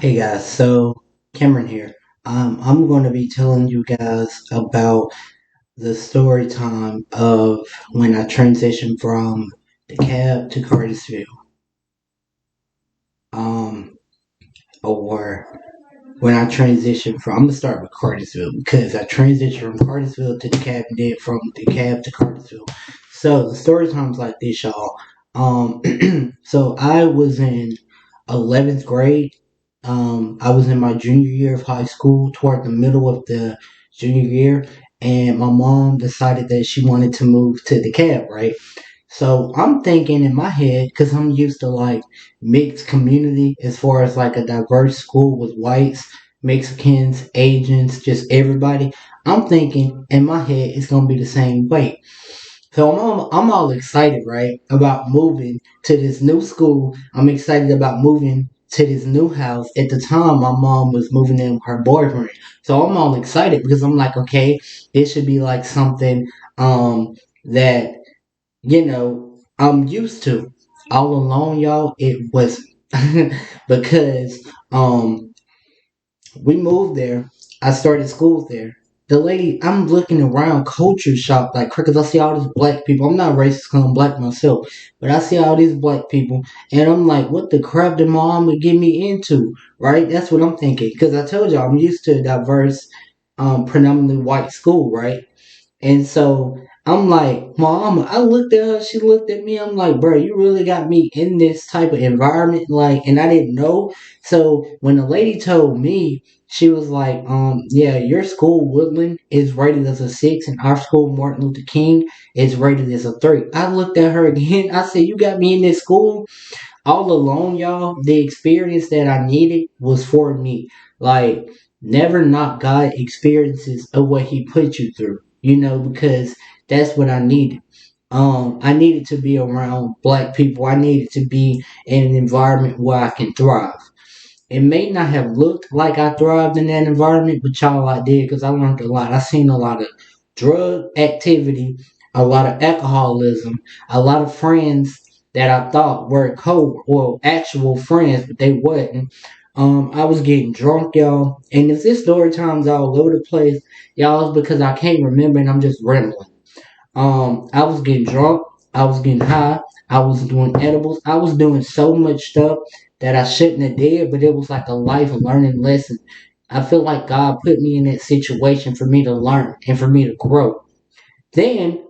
Hey guys, so Cameron here. I'm going to be telling you guys about the story time of when I transitioned from the cab to Cartersville. Um, or when I transitioned from, I'm gonna start with Cartersville because I transitioned from Cartersville to the cab and then from the cab to Cartersville. So the story time's like this, y'all. So I was in 11th grade. I was in my junior year of high school, toward the middle of the junior year, and my mom decided that she wanted to move to the cab, right? So I'm thinking in my head, because I'm used to like mixed community as far as like a diverse school with whites, Mexicans, Asians, just everybody. I'm thinking in my head it's gonna be the same way. So I'm all excited, right, about moving to this new school. I'm excited about moving to this new house. At the time, my mom was moving in with her boyfriend. So I'm all excited because I'm like, okay, this should be like something that I'm used to. All alone, y'all, it wasn't. Because we moved there. I started school there. The lady, I'm looking around culture shock like because I see all these black people. I'm not racist because I'm black myself, but I see all these black people, and I'm like, what the crap did my mama get me into? Right? That's what I'm thinking. Because I told y'all I'm used to a diverse, predominantly white school, right? And so I'm like, Mom, I looked at her, she looked at me. I'm like, bro, you really got me in this type of environment. Like, and I didn't know. So when the lady told me, she was like, yeah, your school, Woodland, is rated as a 6, and our school, Martin Luther King, is rated as a 3. I looked at her again. I said, you got me in this school all alone, y'all. The experience that I needed was for me. Like, never knock God experiences of what He put you through, because that's what I needed. I needed to be around black people. I needed to be in an environment where I can thrive. It may not have looked like I thrived in that environment, but y'all, I did because I learned a lot. I seen a lot of drug activity, a lot of alcoholism, a lot of friends that I thought were or actual friends, but they wasn't. I was getting drunk, y'all, and if this story time's all over the place, y'all, it's because I can't remember and I'm just rambling. I was getting drunk. I was getting high. I was doing edibles. I was doing so much stuff that I shouldn't have did, but it was like a life learning lesson. I feel like God put me in that situation for me to learn and for me to grow. Then,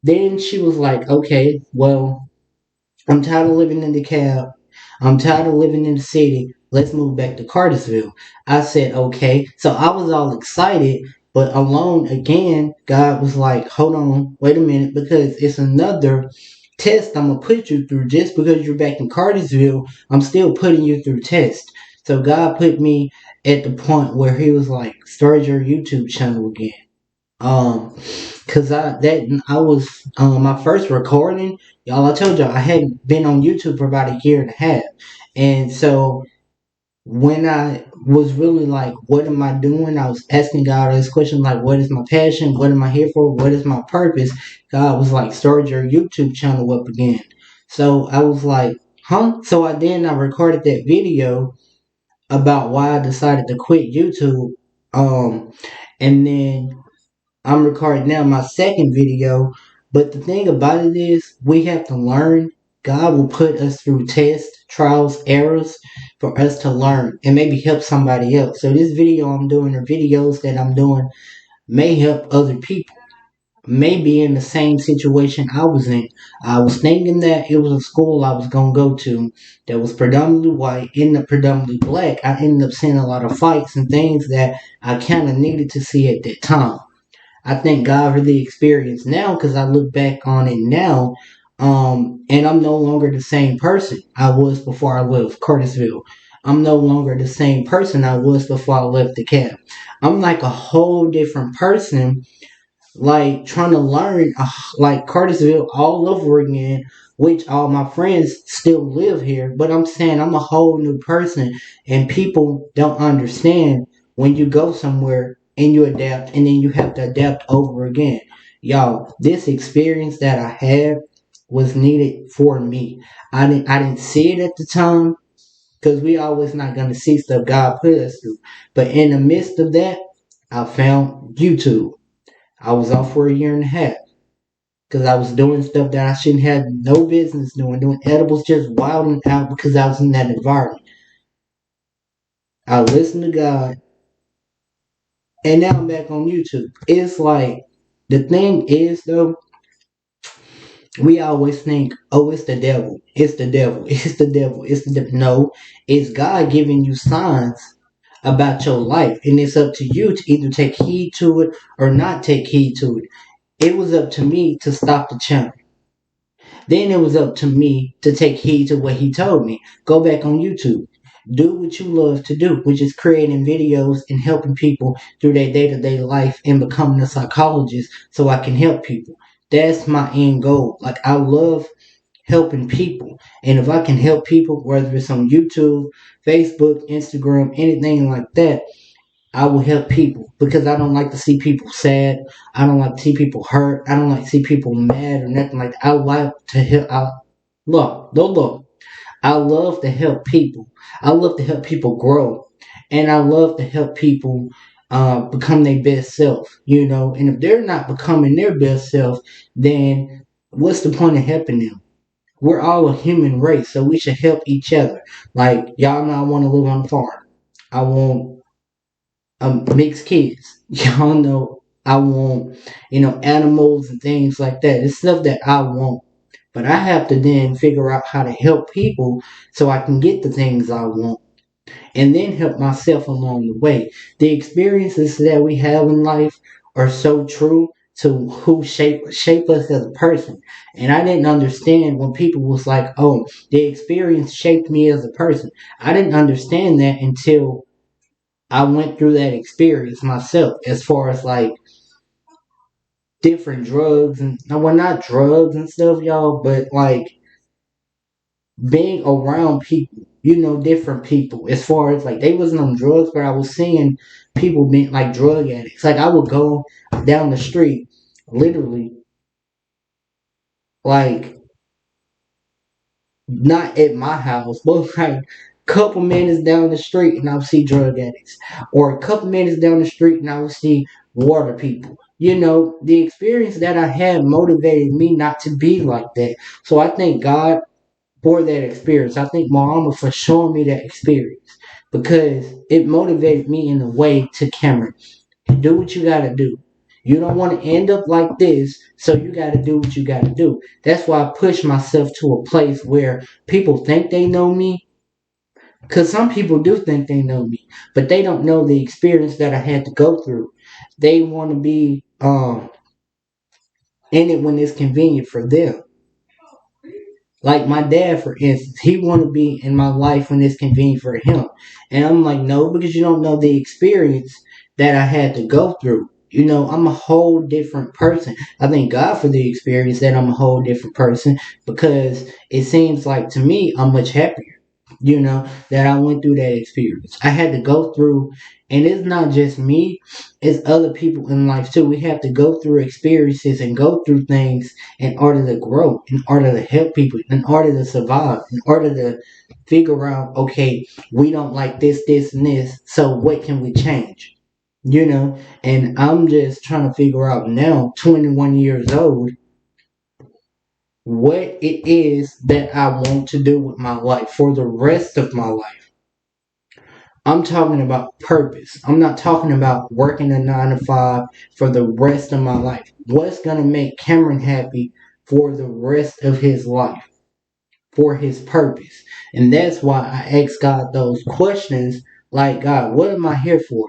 then she was like, okay, well, I'm tired of living in the cab. I'm tired of living in the city. Let's move back to Cartersville. I said, okay. So I was all excited, but alone again, God was like, hold on, wait a minute, because it's another test I'm going to put you through. Just because you're back in Cartersville, I'm still putting you through tests. So God put me at the point where He was like, start your YouTube channel again. Um, cause I was my first recording, y'all. I told y'all I hadn't been on YouTube for about a year and a half, and so when I was really like, what am I doing? I was asking God this question like, what is my passion? What am I here for? What is my purpose? God was like, start your YouTube channel up again. So I was like, huh? So I recorded that video about why I decided to quit YouTube. Um, and then I'm recording now my second video. But the thing about it is, we have to learn. God will put us through tests, trials, errors for us to learn and maybe help somebody else. So this video I'm doing or videos that I'm doing may help other people. May be in the same situation I was in. I was thinking that it was a school I was gonna go to that was predominantly white, ended up predominantly black. I ended up seeing a lot of fights and things that I kind of needed to see at that time. I thank God for the experience now because I look back on it now, and I'm no longer the same person I was before I left Cartersville. I'm no longer the same person I was before I left the camp. I'm like a whole different person, like trying to learn like Cartersville all over again, which all my friends still live here, but I'm saying I'm a whole new person, and people don't understand when you go somewhere and you adapt and then you have to adapt over again. Y'all, this experience that I had was needed for me. I didn't see it at the time, because we always not going to see stuff God put us through. But in the midst of that, I found YouTube. I was off for a year and a half because I was doing stuff that I shouldn't have no business doing edibles, just wilding out because I was in that environment. I listened to God, and now I'm back on YouTube. It's like, the thing is though, we always think, oh, it's the devil, it's the devil, it's the devil, it's the devil. No, it's God giving you signs about your life, and it's up to you to either take heed to it or not take heed to it. It was up to me to stop the channel. Then it was up to me to take heed to what he told me. Go back on YouTube. Do what you love to do, which is creating videos and helping people through their day to day life and becoming a psychologist so I can help people. That's my end goal. Like, I love helping people. And if I can help people, whether it's on YouTube, Facebook, Instagram, anything like that, I will help people because I don't like to see people sad. I don't like to see people hurt. I don't like to see people mad or nothing like that. I like to help. Look. I love to help people. I love to help people grow, and I love to help people become their best self. And if they're not becoming their best self, then what's the point of helping them? We're all a human race, so we should help each other. Like, y'all know I want to live on the farm. I want mixed kids. Y'all know I want, animals and things like that. It's stuff that I want. But I have to then figure out how to help people so I can get the things I want. And then help myself along the way. The experiences that we have in life are so true to who shape us as a person. And I didn't understand when people was like, oh, the experience shaped me as a person. I didn't understand that until I went through that experience myself, as far as like different drugs and, well, not drugs and stuff, y'all, but like being around people, different people. As far as like, they wasn't on drugs, but I was seeing people being like drug addicts. Like, I would go down the street, literally, like, not at my house, but like couple minutes down the street and I would see drug addicts. Or a couple minutes down the street and I would see water people. The experience that I had motivated me not to be like that. So I thank God for that experience. I thank my mama for showing me that experience because it motivated me in a way to Cameron. Do what you gotta do. You don't want to end up like this, so you gotta do what you gotta do. That's why I push myself to a place where people think they know me. Because some people do think they know me, but they don't know the experience that I had to go through. They want to be in it when it's convenient for them. Like my dad, for instance, he want to be in my life when it's convenient for him. And I'm like, no, because you don't know the experience that I had to go through. I'm a whole different person. I thank God for the experience that I'm a whole different person because it seems like to me I'm much happier, that I went through that experience. I had to go through, and it's not just me, it's other people in life too. We have to go through experiences and go through things in order to grow, in order to help people, in order to survive, in order to figure out, okay, we don't like this, and this, so what can we change? And I'm just trying to figure out now, 21 years old, what it is that I want to do with my life for the rest of my life. I'm talking about purpose. I'm not talking about working a 9 to 5 for the rest of my life. What's going to make Cameron happy for the rest of his life, for his purpose? And that's why I ask God those questions like, God, what am I here for?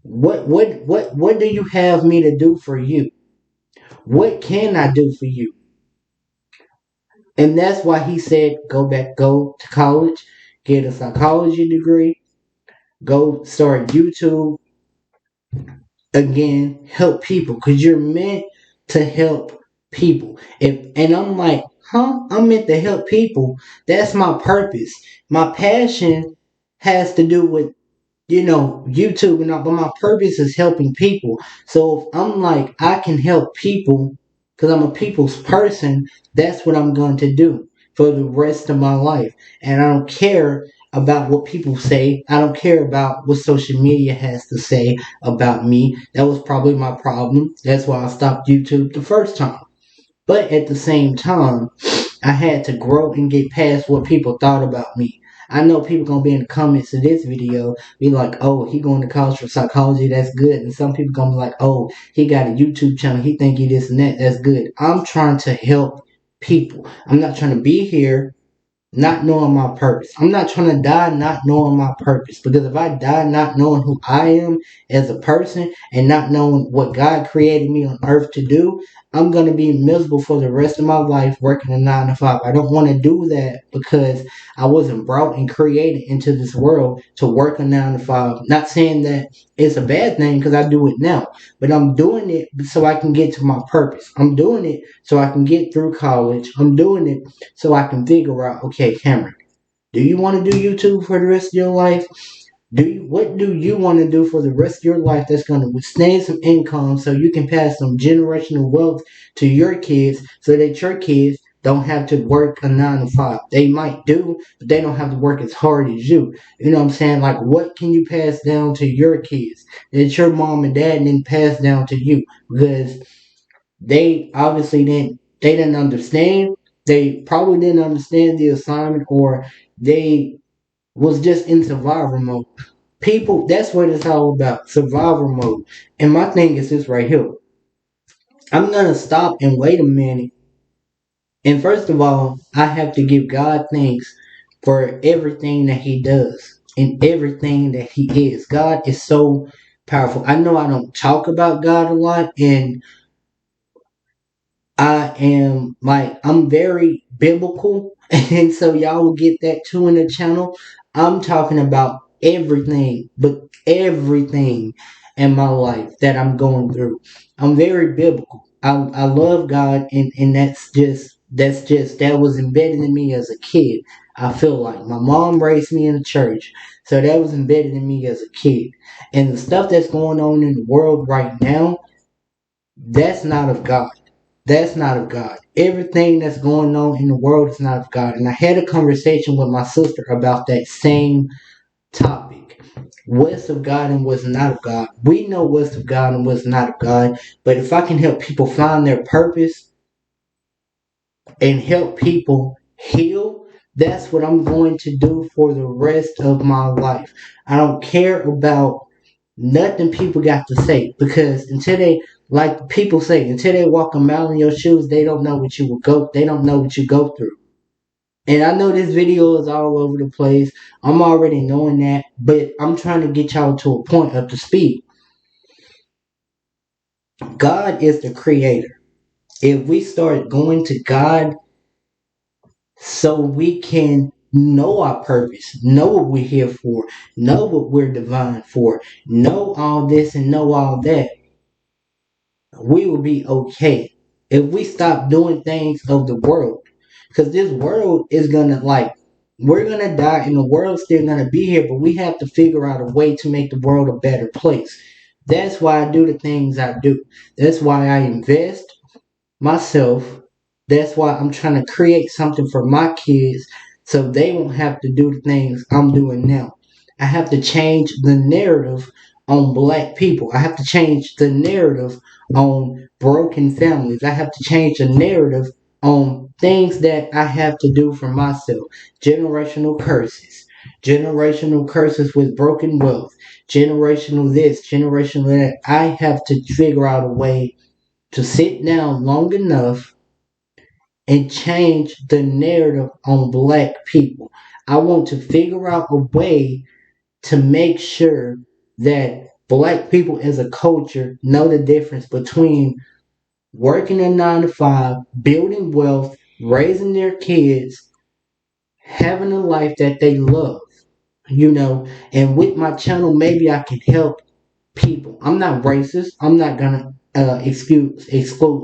What do you have me to do for you? What can I do for you? And that's why he said, go to college, get a psychology degree, go start YouTube again, help people. Because you're meant to help people. And I'm like, I'm meant to help people. That's my purpose. My passion has to do with, YouTube and all, but my purpose is helping people. So if I'm like, I can help people because I'm a people's person, that's what I'm going to do. for the rest of my life. And I don't care about what people say. I don't care about what social media has to say about me. That was probably my problem. That's why I stopped YouTube the first time. But at the same time, I had to grow and get past what people thought about me. I know people gonna be in the comments of this video be like, "Oh, he going to college for psychology, that's good." And some people gonna be like, "Oh, he got a YouTube channel, he think he this and that, that's good." I'm trying to help people. I'm not trying to be here not knowing my purpose. I'm not trying to die not knowing my purpose. Because if I die not knowing who I am as a person and not knowing what God created me on earth to do, I'm going to be miserable for the rest of my life working a 9 to 5. I don't want to do that because I wasn't brought and created into this world to work a 9 to 5. Not saying that it's a bad thing because I do it now, but I'm doing it so I can get to my purpose. I'm doing it so I can get through college. I'm doing it so I can figure out, okay, Cameron, do you want to do YouTube for the rest of your life? What do you want to do for the rest of your life that's going to withstand some income so you can pass some generational wealth to your kids so that your kids don't have to work a 9 to 5. They might do, but they don't have to work as hard as you. You know what I'm saying? Like, what can you pass down to your kids that your mom and dad didn't pass down to you? Because they obviously didn't understand. They probably didn't understand the assignment, or they was just in survival mode. People, that's what it's all about, survival mode. And my thing is this right here. I'm gonna stop and wait a minute. And first of all, I have to give God thanks for everything that He does and everything that He is. God is so powerful. I know I don't talk about God a lot, and I'm very biblical, and so y'all will get that too in the channel. I'm talking about everything, but everything in my life that I'm going through. I'm very biblical. I love God, and that was embedded in me as a kid. I feel like my mom raised me in the church, so that was embedded in me as a kid. And the stuff that's going on in the world right now, that's not of God. That's not of God. Everything that's going on in the world is not of God. And I had a conversation with my sister about that same topic. What's of God and what's not of God. We know what's of God and what's not of God. But if I can help people find their purpose and help people heal, that's what I'm going to do for the rest of my life. I don't care about nothing people got to say, because until they, like people say, until they walk a mile in your shoes, they don't know what they don't know what you go through. And I know this video is all over the place. I'm already knowing that, but I'm trying to get y'all to a point up to speed. God is the creator. If we start going to God so we can know our purpose, know what we're here for, know what we're divine for, know all this and know all that, we will be okay. If we stop doing things of the world, because this world is gonna, like, we're gonna die and the world's still gonna be here, but we have to figure out a way to make the world a better place. That's why I do the things I do. That's why I invest myself. That's why I'm trying to create something for my kids so they won't have to do the things I'm doing now. I have to change the narrative on black people. I have to change the narrative on broken families. I have to change the narrative on things that I have to do for myself. Generational curses. Generational curses with broken wealth. Generational this, generational that. I have to figure out a way to sit down long enough and change the narrative on black people. I want to figure out a way to make sure that black people as a culture know the difference between working a 9 to 5, building wealth, raising their kids, having a life that they love, and with my channel, maybe I can help people. I'm not racist. I'm not gonna exclude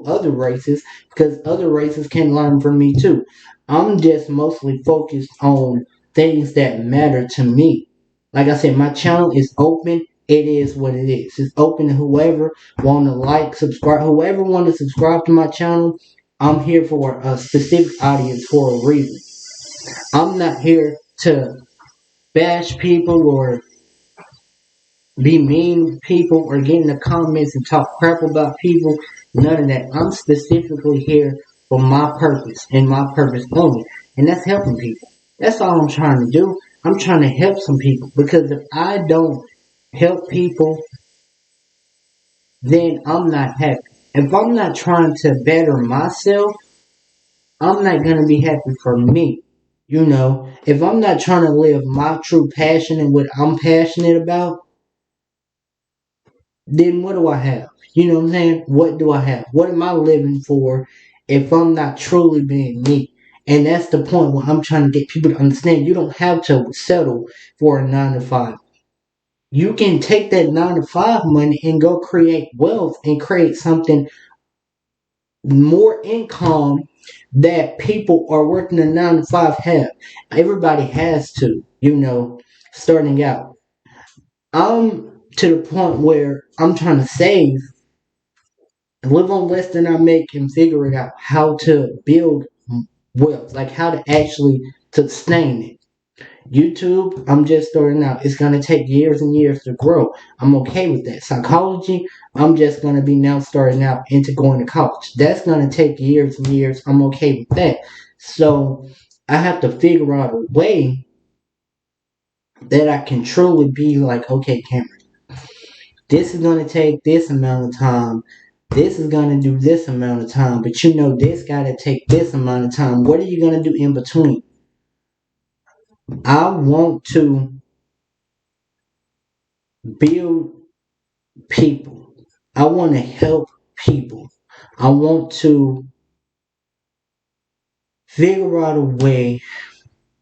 other races, because other races can learn from me too. I'm just mostly focused on things that matter to me. Like I said, my channel is open. It is what it is. It's open to whoever want to like, subscribe. Whoever want to subscribe to my channel, I'm here for a specific audience for a reason. I'm not here to bash people or be mean with people or get in the comments and talk crap about people. None of that. I'm specifically here for my purpose and my purpose only. And that's helping people. That's all I'm trying to do. I'm trying to help some people. Because if I don't help people, then I'm not happy. If I'm not trying to better myself, I'm not going to be happy for me. You know, if I'm not trying to live my true passion and what I'm passionate about, then what do I have? You know what I'm saying? What do I have? What am I living for if I'm not truly being me? And that's the point where I'm trying to get people to understand you don't have to settle for a 9 to 5. You can take that 9 to 5 money and go create wealth and create something more income that people are working a 9 to 5 have. Everybody has to, starting out. I'm to the point where I'm trying to save, live on less than I make, and figure it out how to build wealth, like how to actually sustain it. YouTube, I'm just starting out. It's going to take years and years to grow. I'm okay with that. Psychology, I'm just going to be now starting out into going to college. That's going to take years and years. I'm okay with that. So I have to figure out a way that I can truly be like, okay, Cameron, this is going to take this amount of time. This is going to do this amount of time. But this got to take this amount of time. What are you going to do in between? I want to build people. I want to help people. I want to figure out a way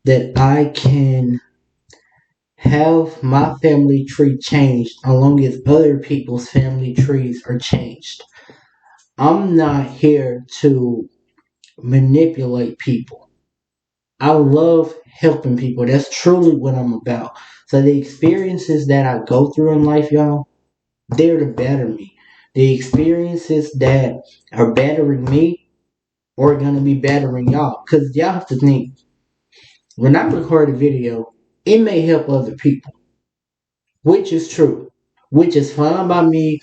that I can have my family tree changed along as other people's family trees are changed. I'm not here to manipulate people. I love helping people. That's truly what I'm about. So the experiences that I go through in life, y'all, they're to better me. The experiences that are bettering me are gonna be bettering y'all. Cause y'all have to think, when I record a video, it may help other people. Which is true. Which is fine by me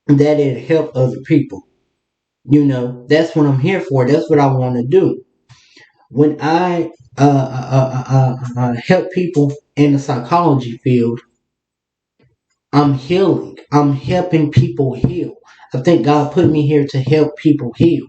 that it help other people. That's what I'm here for. That's what I want to do. When I help people in the psychology field, I'm healing. I'm helping people heal. I think God put me here to help people heal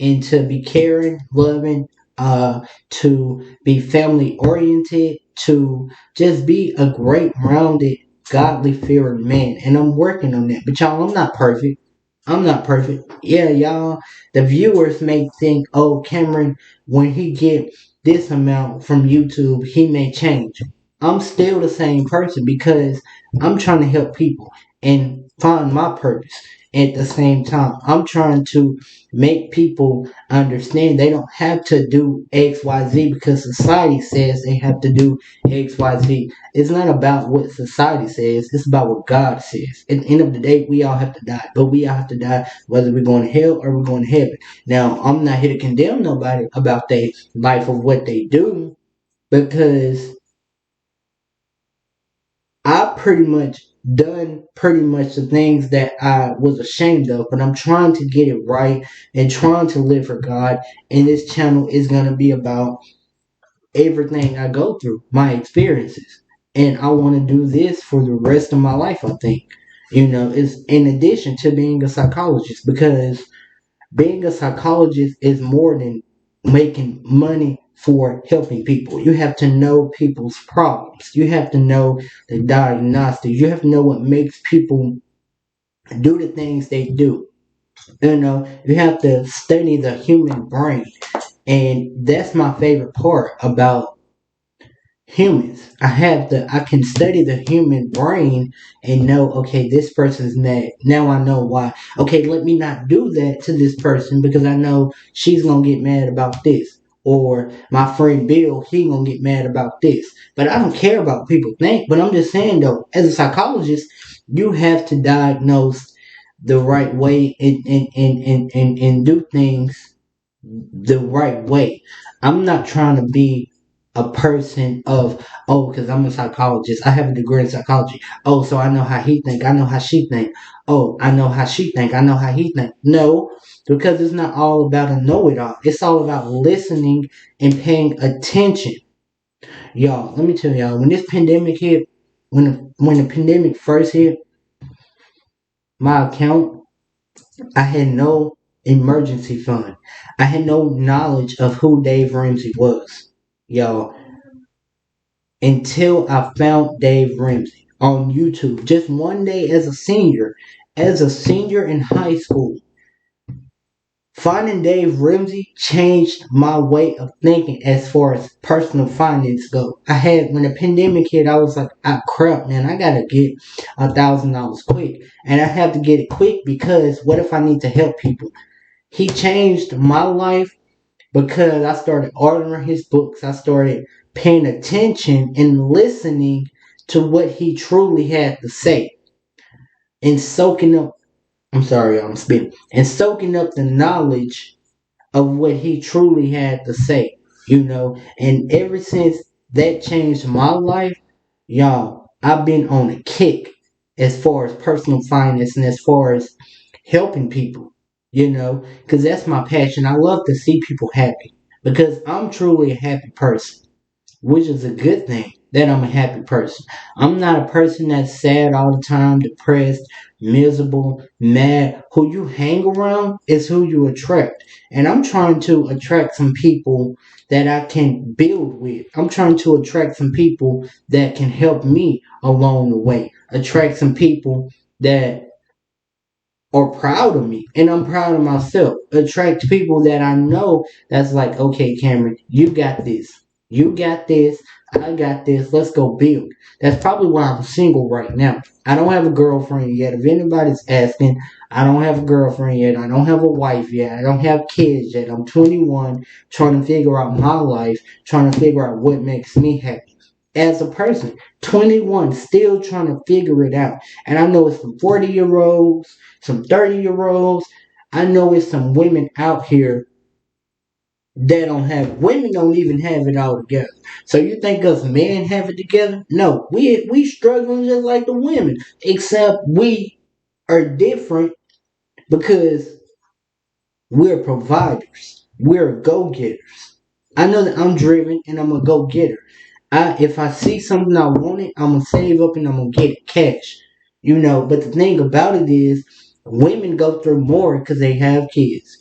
and to be caring, loving, to be family oriented, to just be a great, rounded, godly fearing man. And I'm working on that. But y'all, I'm not perfect. I'm not perfect. Yeah, y'all, the viewers may think, oh, Cameron, when he get this amount from YouTube, he may change. I'm still the same person because I'm trying to help people and find my purpose. At the same time, I'm trying to make people understand they don't have to do XYZ because society says they have to do XYZ. It's not about what society says, it's about what God says. At the end of the day, we all have to die, but we all have to die whether we're going to hell or we're going to heaven. Now, I'm not here to condemn nobody about their life of what they do because I pretty much done pretty much the things that I was ashamed of, but I'm trying to get it right and trying to live for God. And this channel is going to be about everything I go through, my experiences. And I want to do this for the rest of my life, I think. It's in addition to being a psychologist because being a psychologist is more than making money for helping people. You have to know people's problems. You have to know the diagnostics. You have to know what makes people do the things they do. You have to study the human brain. And that's my favorite part about humans. I can study the human brain and know, okay, this person's mad. Now I know why. Okay, let me not do that to this person because I know she's gonna get mad about this. Or my friend Bill, he gonna get mad about this. But I don't care about what people think. But I'm just saying though, as a psychologist, you have to diagnose the right way and do things the right way. I'm not trying to be a person of, oh, because I'm a psychologist. I have a degree in psychology. Oh, so I know how he think. I know how she think. Oh, I know how she think. I know how he think. No, because it's not all about a know-it-all. It's all about listening and paying attention. Y'all, let me tell y'all, when this pandemic hit, when the pandemic first hit, my account, I had no emergency fund. I had no knowledge of who Dave Ramsey was, y'all, until I found Dave Ramsey on YouTube. Just one day as a senior in high school, finding Dave Ramsey changed my way of thinking as far as personal finance go. I had when the pandemic hit, I was like, crap, man, I gotta get $1,000 quick, and I have to get it quick because what if I need to help people? He changed my life because I started ordering his books. I started paying attention and listening to what he truly had to say and soaking up. I'm sorry, I'm spitting and soaking up the knowledge of what he truly had to say, And ever since that changed my life, y'all, I've been on a kick as far as personal finance and as far as helping people, because that's my passion. I love to see people happy because I'm truly a happy person, which is a good thing that I'm a happy person. I'm not a person that's sad all the time, depressed, miserable, mad. Who you hang around is who you attract. And I'm trying to attract some people that I can build with. I'm trying to attract some people that can help me along the way. Attract some people that are proud of me and I'm proud of myself. Attract people that I know that's like, okay, Cameron, you got this. You got this. I got this. Let's go build. That's probably why I'm single right now. I don't have a girlfriend yet. If anybody's asking, I don't have a girlfriend yet. I don't have a wife yet. I don't have kids yet. I'm 21, trying to figure out my life, trying to figure out what makes me happy. As a person, 21, still trying to figure it out. And I know it's some 40-year-olds, some 30-year-olds. I know it's some women out here that women don't even have it all together. So you think us men have it together? No, we struggling just like the women, except we are different because we're providers. We're go-getters. I know that I'm driven and I'm a go-getter. If I see something I want it, I'm gonna save up and I'm gonna get it cash. But the thing about it is women go through more because they have kids.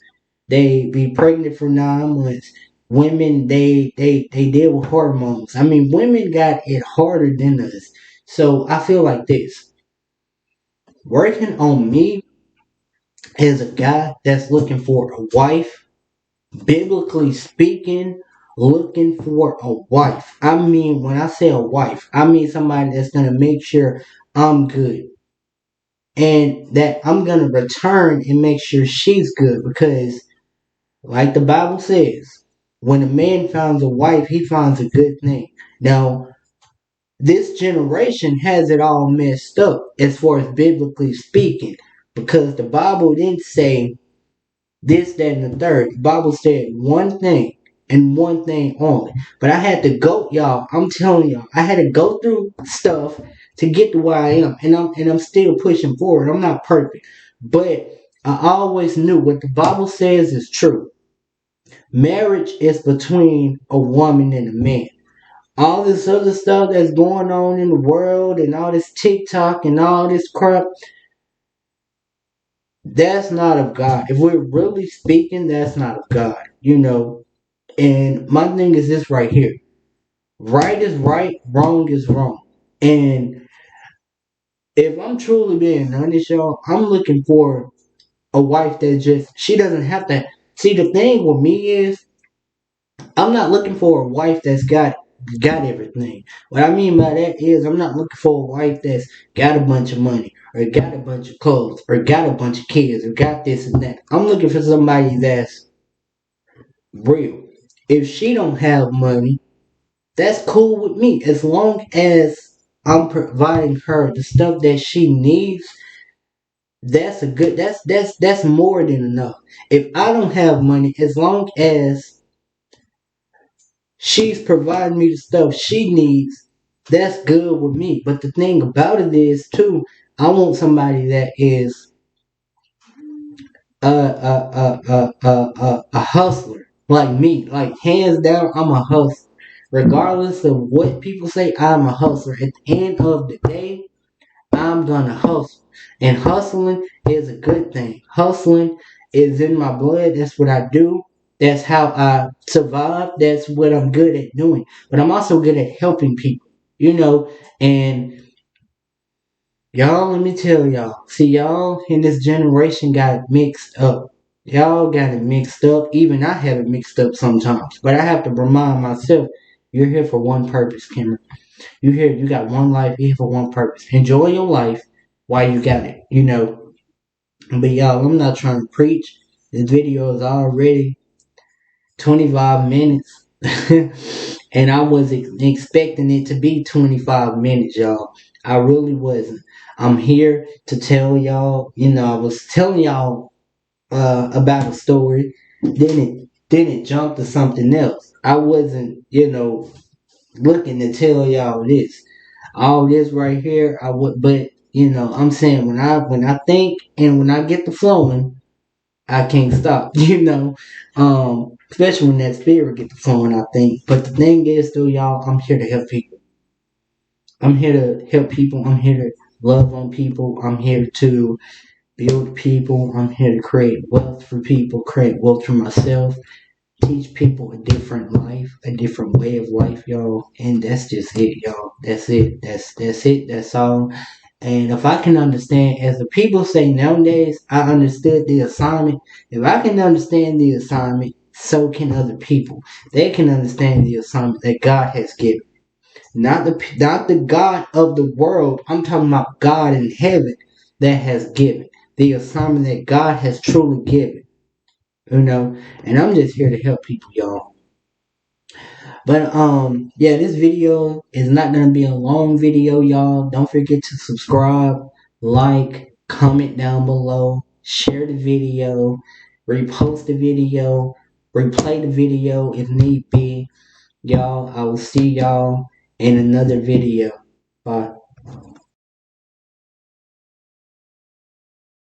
They be pregnant for 9 months. Women they deal with hormones. I mean, women got it harder than us. So I feel like this. Working on me as a guy that's looking for a wife, biblically speaking, looking for a wife. I mean, when I say a wife, I mean somebody that's going to make sure I'm good and that I'm going to return and make sure she's good because, like the Bible says, when a man finds a wife, he finds a good thing. Now, this generation has it all messed up as far as biblically speaking because the Bible didn't say this, that, and the third. The Bible said one thing and one thing only. But I had to go, y'all. I'm telling y'all, I had to go through stuff to get to where I am, and I'm still pushing forward. I'm not perfect, but I always knew what the Bible says is true. Marriage is between a woman and a man. All this other stuff that's going on in the world and all this TikTok and all this crap, that's not of God. If we're really speaking, that's not of God. And my thing is this right here. Right is right, wrong is wrong. And if I'm truly being honest, y'all, I'm looking for a wife that she doesn't have to. See, the thing with me is, I'm not looking for a wife that's got everything. What I mean by that is I'm not looking for a wife that's got a bunch of money or got a bunch of clothes or got a bunch of kids or got this and that. I'm looking for somebody that's real. If she don't have money, that's cool with me as long as I'm providing her the stuff that she needs. That's a good that's more than enough. If I don't have money, as long as she's providing me the stuff she needs, that's good with me. But the thing about it is too, I want somebody that is a hustler like me. Like hands down, I'm a hustler. Regardless of what people say, I'm a hustler. At the end of the day, I'm gonna hustle. And hustling is a good thing. Hustling is in my blood. That's what I do. That's how I survive. That's what I'm good at doing. But I'm also good at helping people. You know, and y'all, let me tell y'all. See, y'all in this generation got it mixed up. Y'all got it mixed up. Even I have it mixed up sometimes. But I have to remind myself, you're here for one purpose, Cameron. You here, you got one life, you here for one purpose. Enjoy your life while you got it, you know. But y'all, I'm not trying to preach. This video is already 25 minutes. And I wasn't expecting it to be 25 minutes, y'all. I really wasn't. I'm here to tell y'all, I was telling y'all about a story. Then it jumped to something else. I wasn't, looking to tell y'all this. All this right here, I would, but I'm saying when I think and when I get the flowing, I can't stop. Especially when that spirit get the flowing, I think. But the thing is, though, y'all, I'm here to help people. I'm here to help people. I'm here to love on people. I'm here to build people. I'm here to create wealth for people, create wealth for myself, teach people a different life, a different way of life, y'all. And that's just it, y'all. That's it. That's it. That's all. And if I can understand, as the people say nowadays, I understood the assignment. If I can understand the assignment, so can other people. They can understand the assignment that God has given. Not the God of the world. I'm talking about God in heaven that has given. The assignment that God has truly given. And I'm just here to help people, y'all. But yeah, this video is not gonna be a long video, y'all. Don't forget to subscribe, like, comment down below, share the video, repost the video, replay the video if need be. Y'all, I will see y'all in another video. Bye.